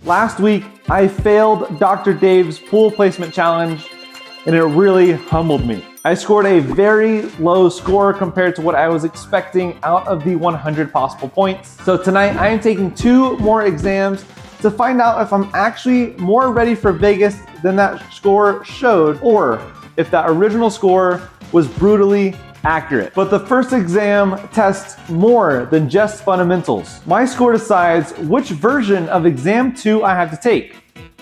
Last week, I failed Dr. Dave's pool placement challenge, and it really humbled me. I scored a very low score compared to what I was expecting out of the 100 possible points. So tonight, I am taking 2 more exams to find out if I'm actually more ready for Vegas than that score showed, or if that original score was brutally accurate. But the first exam tests more than just fundamentals. My score decides which version of exam 2 I have to take: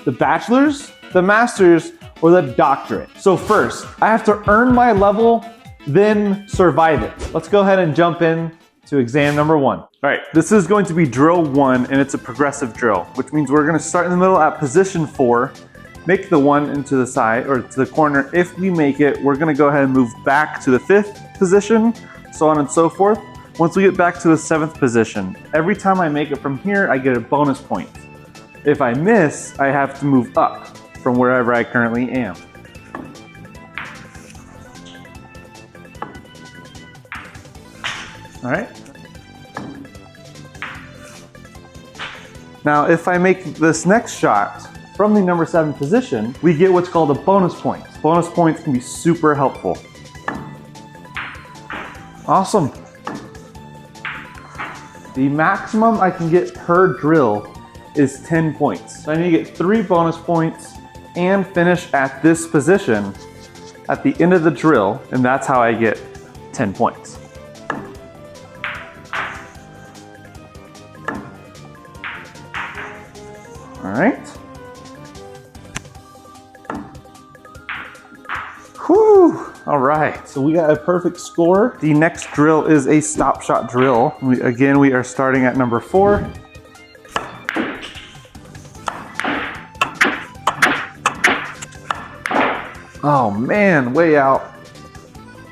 the Bachelor's, the Master's, or the Doctorate. So first, I have to earn my level, then survive it. Let's go ahead and jump in to exam number 1. All right, this is going to be drill 1, and it's a progressive drill, which means we're gonna start in the middle at position 4, make the 1 into the side or to the corner. If we make it, we're gonna go ahead and move back to the 5th position, so on and so forth. Once we get back to the 7th position, every time I make it from here, I get a bonus point. If I miss, I have to move up from wherever I currently am. All right. Now, if I make this next shot from the number 7 position, we get what's called a bonus point. Bonus points can be super helpful. Awesome. The maximum I can get per drill is 10 points. So I need to get 3 bonus points and finish at this position at the end of the drill, and that's how I get 10 points. All right. Whew. All right, so we got a perfect score. The next drill is a stop shot drill. Again, we are starting at number 4. Oh man, way out.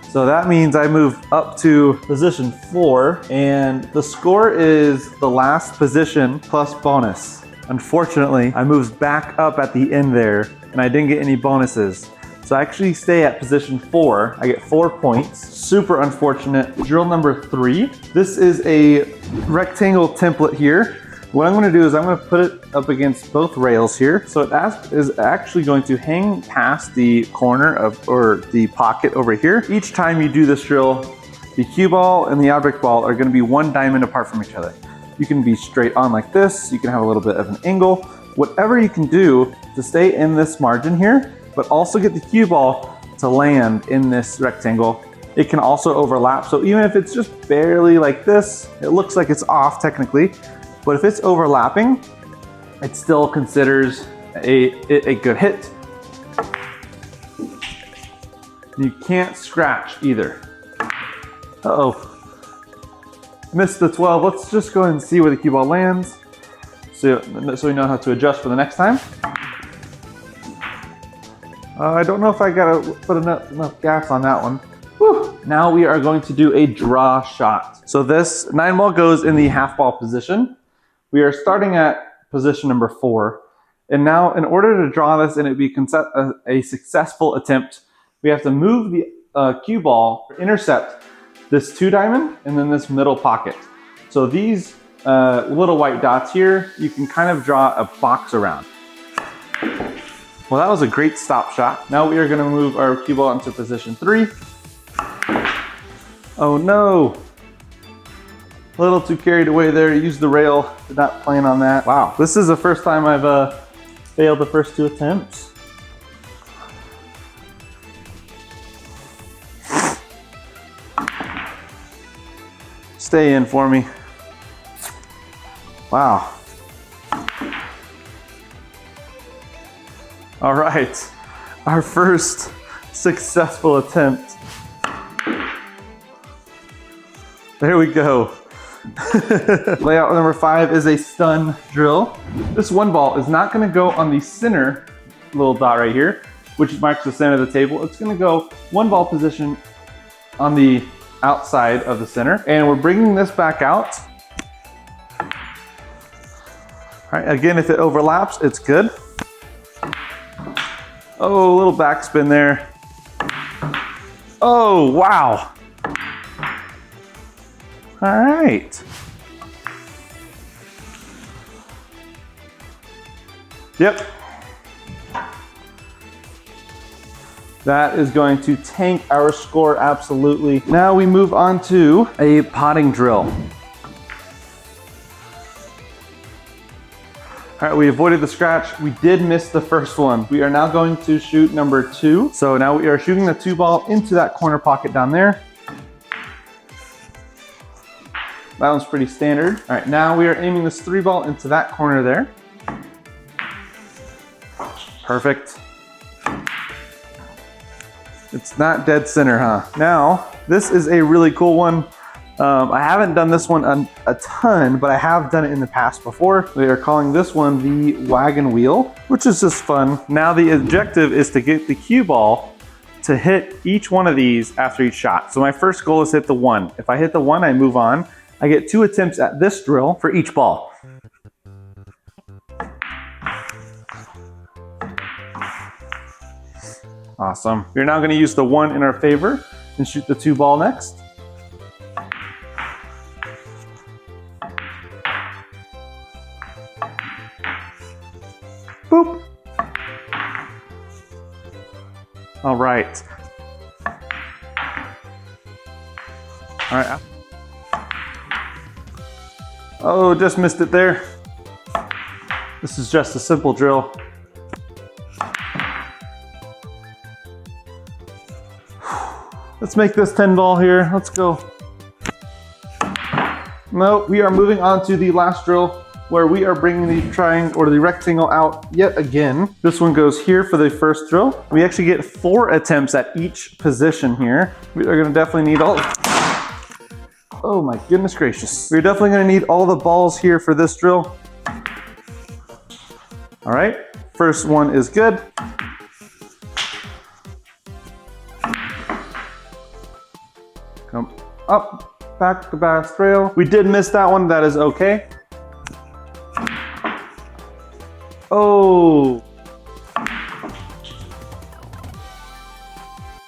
So that means I move up to position 4, and the score is the last position plus bonus. Unfortunately, I moved back up at the end there, and I didn't get any bonuses. So I actually stay at position 4. I get 4 points. Super unfortunate. Drill number 3. This is a rectangle template here. What I'm gonna do is I'm gonna put it up against both rails here. So it is actually going to hang past the corner or the pocket over here. Each time you do this drill, the cue ball and the object ball are gonna be 1 diamond apart from each other. You can be straight on like this. You can have a little bit of an angle. Whatever you can do to stay in this margin here, but also get the cue ball to land in this rectangle. It can also overlap. So even if it's just barely like this, it looks like it's off technically, but if it's overlapping, it still considers a good hit. You can't scratch either. Uh-oh. Missed the 12. Let's just go ahead and see where the cue ball lands so we know how to adjust for the next time. I don't know if I gotta put enough gas on that one. Whew. Now we are going to do a draw shot. So this 9 ball goes in the half ball position. We are starting at position number 4. And now in order to draw this and it be a successful attempt, we have to move the cue ball, intercept this 2 diamond and then this middle pocket. So these little white dots here, you can kind of draw a box around. Well, that was a great stop shot. Now we are gonna move our cue ball into position 3. Oh no. A little too carried away there, used the rail, did not plan on that. Wow, this is the first time I've failed the first 2 attempts. Stay in for me. Wow. All right, our first successful attempt. There we go. Layout number 5 is a stun drill. This 1 ball is not gonna go on the center little dot right here, which marks the center of the table. It's gonna go 1 ball position on the outside of the center, and we're bringing this back out. All right, again, if it overlaps, it's good. Oh, a little backspin there. Oh, wow. All right. Yep. That is going to tank our score absolutely. Now we move on to a potting drill. All right, we avoided the scratch. We did miss the first one. We are now going to shoot number 2. So now we are shooting the 2 ball into that corner pocket down there. That one's pretty standard. All right, now we are aiming this 3 ball into that corner there. Perfect. It's not dead center, huh? Now, this is a really cool one. I haven't done this one a ton, but I have done it in the past before. We are calling this one the wagon wheel, which is just fun. Now the objective is to get the cue ball to hit each one of these after each shot. So my first goal is hit the 1. If I hit the 1, I move on. I get 2 attempts at this drill for each ball. Awesome. We're now going to use the 1 in our favor and shoot the 2 ball next. Boop. All right. All right. Oh, just missed it there. This is just a simple drill. Let's make this 10 ball here. Let's go. No, we are moving on to the last drill where we are bringing the triangle or the rectangle out yet again. This one goes here for the first drill. We actually get 4 attempts at each position here. We are gonna definitely need all, oh my goodness gracious. We're definitely gonna need all the balls here for this drill. All right, first one is good. Come up, back to back trail. We did miss that one, that is okay. Oh.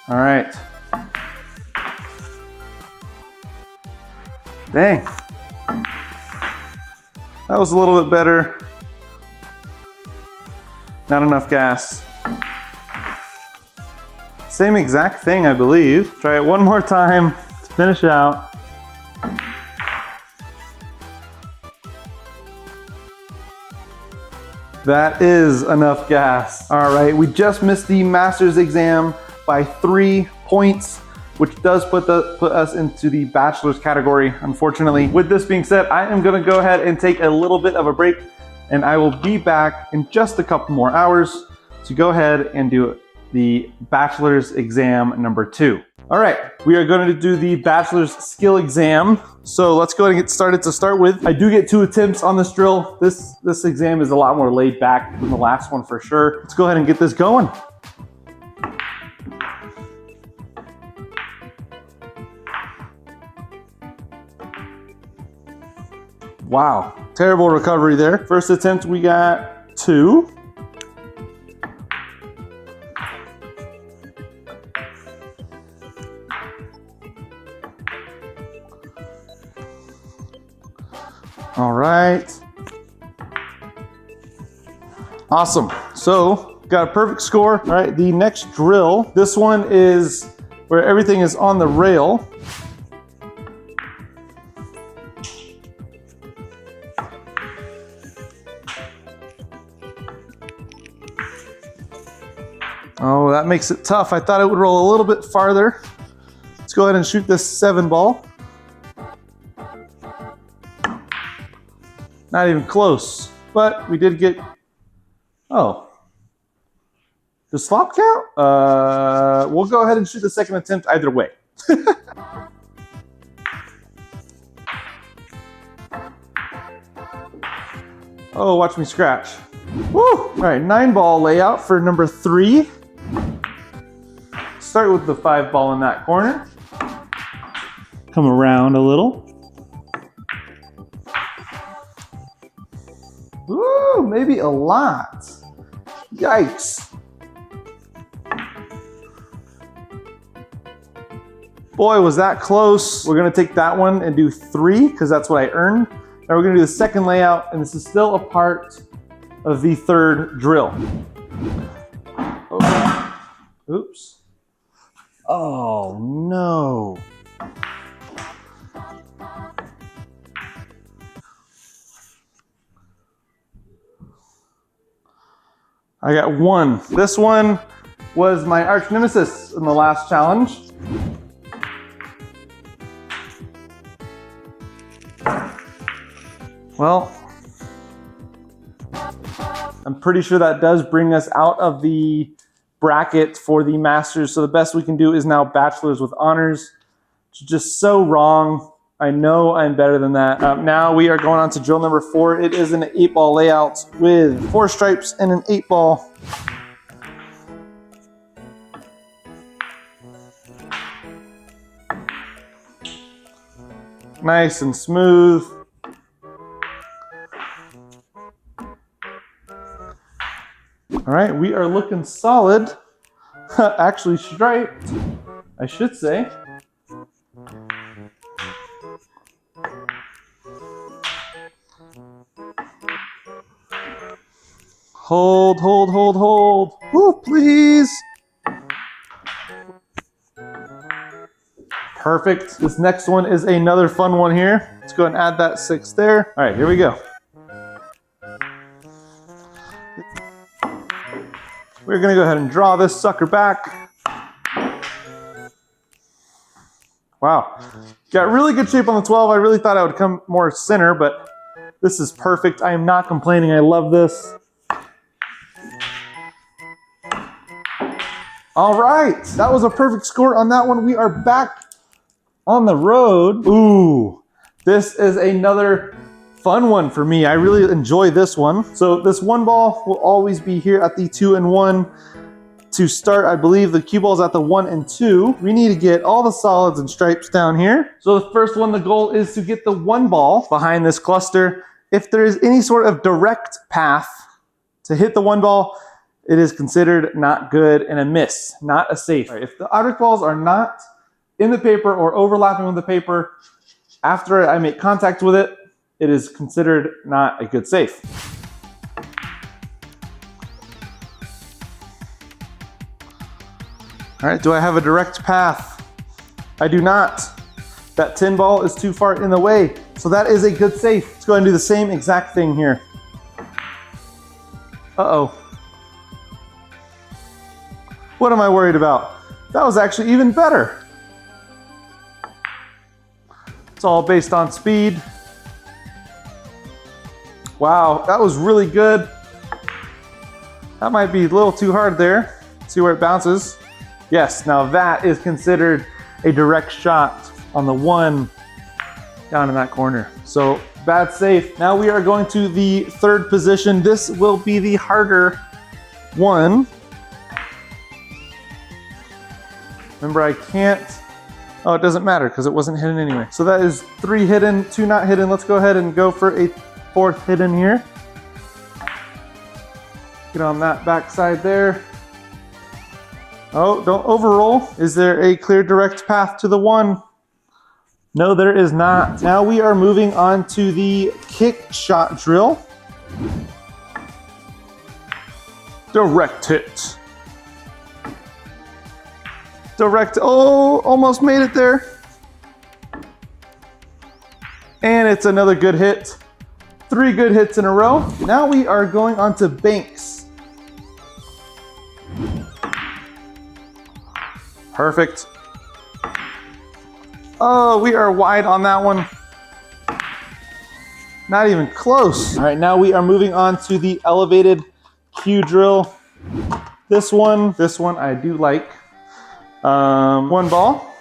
All right. Dang. That was a little bit better. Not enough gas. Same exact thing, I believe. Try it one more time. Finish out. That is enough gas. All right, we just missed the master's exam by 3 points, which does put us into the bachelor's category, unfortunately. With this being said, I am gonna go ahead and take a little bit of a break, and I will be back in just a couple more hours to go ahead and do the bachelor's exam number 2. All right, we are going to do the bachelor's skill exam. So let's go ahead and get started. To start with, I do get 2 attempts on this drill. This exam is a lot more laid back than the last one for sure. Let's go ahead and get this going. Wow, terrible recovery there. First attempt, we got 2. All right. Awesome. So got a perfect score. All right, the next drill, this one is where everything is on the rail. Oh, that makes it tough. I thought it would roll a little bit farther. Let's go ahead and shoot this 7 ball. Not even close, but we did get, oh. Does slop count? We'll go ahead and shoot the second attempt either way. Oh, watch me scratch. Woo! All right, 9 ball layout for number 3. Start with the 5 ball in that corner. Come around a little. Ooh, maybe a lot. Yikes. Boy, was that close. We're gonna take that one and do 3 because that's what I earned. Now we're gonna do the second layout, and this is still a part of the third drill. Oh. Oops. Oh no. I got one. This one was my arch nemesis in the last challenge. Well, I'm pretty sure that does bring us out of the bracket for the Masters. So the best we can do is now Bachelors with honors. It's just so wrong. I know I'm better than that. Now we are going on to drill number 4. It is an 8-ball layout with 4 stripes and an 8-ball. Nice and smooth. All right, we are looking solid. Actually striped, I should say. Hold, hold, hold, hold. Woo, please. Perfect. This next one is another fun one here. Let's go ahead and add that 6 there. All right, here we go. We're gonna go ahead and draw this sucker back. Wow, got really good shape on the 12. I really thought I would come more center, but this is perfect. I am not complaining, I love this. All right, that was a perfect score on that one. We are back on the road. Ooh, this is another fun one for me. I really enjoy this one. So this 1 ball will always be here at the 2 and 1. To start, I believe the cue ball is at the 1 and 2. We need to get all the solids and stripes down here. So the first one, the goal is to get the 1 ball behind this cluster. If there is any sort of direct path to hit the 1 ball, it is considered not good and a miss, not a safe. Right, if the object balls are not in the paper or overlapping with the paper, after I make contact with it, it is considered not a good safe. All right, do I have a direct path? I do not. That 10 ball is too far in the way, so that is a good safe. Let's go ahead and do the same exact thing here. Uh-oh. What am I worried about? That was actually even better. It's all based on speed. Wow, that was really good. That might be a little too hard there. See where it bounces. Yes, now that is considered a direct shot on the 1 down in that corner. So bad safe. Now we are going to the 3rd position. This will be the harder one. Remember, I can't, oh, it doesn't matter because it wasn't hidden anyway. So that is 3 hidden, 2 not hidden. Let's go ahead and go for a 4th hidden here. Get on that back side there. Oh, don't overroll. Is there a clear direct path to the 1? No, there is not. Now we are moving on to the kick shot drill. Direct hit. Direct, oh, almost made it there. And it's another good hit. 3 good hits in a row. Now we are going on to banks. Perfect. Oh, we are wide on that one. Not even close. All right, now we are moving on to the elevated cue drill. This one I do like. 1 ball.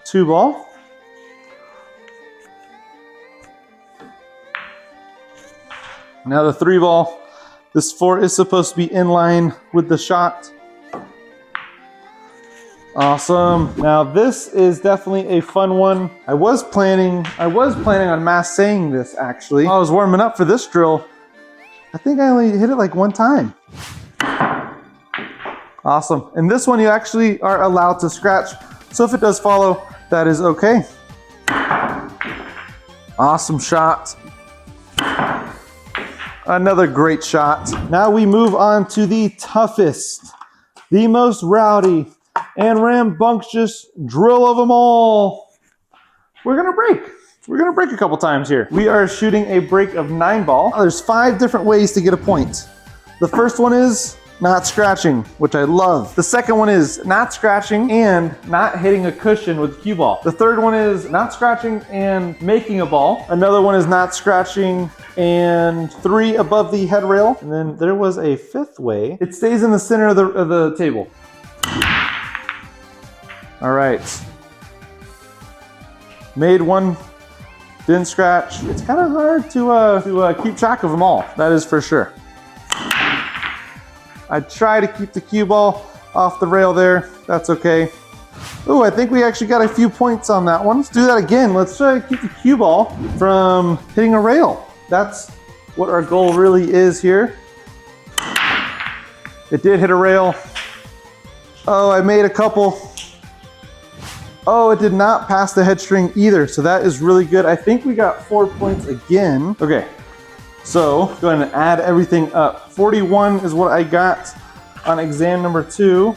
Two ball. Now the 3 ball. This 4 is supposed to be in line with the shot. Awesome. Now this is definitely a fun one. I was planning on mass saying this actually. While I was warming up for this drill, I think I only hit it like 1 time. Awesome. And this one you actually are allowed to scratch. So if it does follow, that is okay. Awesome shot. Another great shot. Now we move on to the toughest, the most rowdy, and rambunctious drill of them all. We're gonna break. We're gonna break a couple times here. We are shooting a break of 9-ball. There's 5 different ways to get a point. The first one is not scratching, which I love. The second one is not scratching and not hitting a cushion with a cue ball. The third one is not scratching and making a ball. Another one is not scratching and 3 above the head rail. And then there was a 5th way. It stays in the center of the table. All right. Made one, didn't scratch. It's kind of hard to keep track of them all. That is for sure. I try to keep the cue ball off the rail there. That's okay. Oh, I think we actually got a few points on that one. Let's do that again. Let's try to keep the cue ball from hitting a rail. That's what our goal really is here. It did hit a rail. Oh, I made a couple. Oh, it did not pass the head string either. So that is really good. I think we got 4 points again. Okay. So go ahead and add everything up. 41 is what I got on exam number 2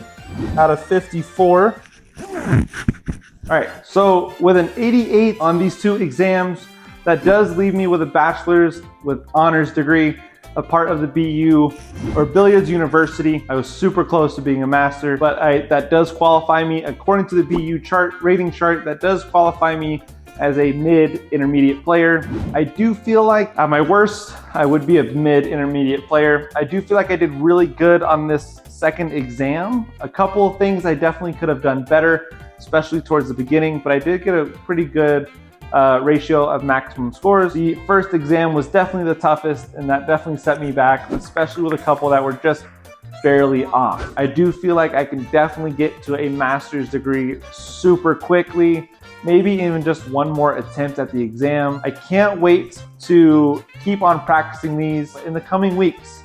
out of 54. All right, so with an 88 on these 2 exams, that does leave me with a bachelor's with honors degree, a part of the BU or Billiards University. I was super close to being a master, but that does qualify me according to the BU chart, rating chart, that does qualify me as a mid-intermediate player. I do feel like at my worst, I would be a mid-intermediate player. I do feel like I did really good on this second exam. A couple of things I definitely could have done better, especially towards the beginning, but I did get a pretty good ratio of maximum scores. The first exam was definitely the toughest, and that definitely set me back, especially with a couple that were just barely off. I do feel like I can definitely get to a master's degree super quickly. Maybe even just one more attempt at the exam. I can't wait to keep on practicing these. In the coming weeks,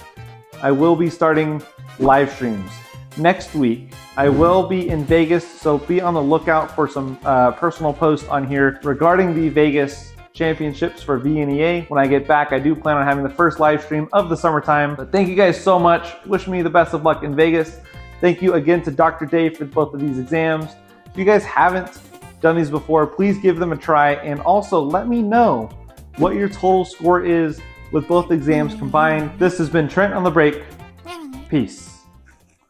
I will be starting live streams. Next week, I will be in Vegas, so be on the lookout for some personal posts on here regarding the Vegas Championships for VNEA. When I get back, I do plan on having the first live stream of the summertime. But thank you guys so much. Wish me the best of luck in Vegas. Thank you again to Dr. Dave for both of these exams. If you guys haven't done these before, please give them a try, and also let me know what your total score is with both exams combined. This has been Trent on the break. Peace.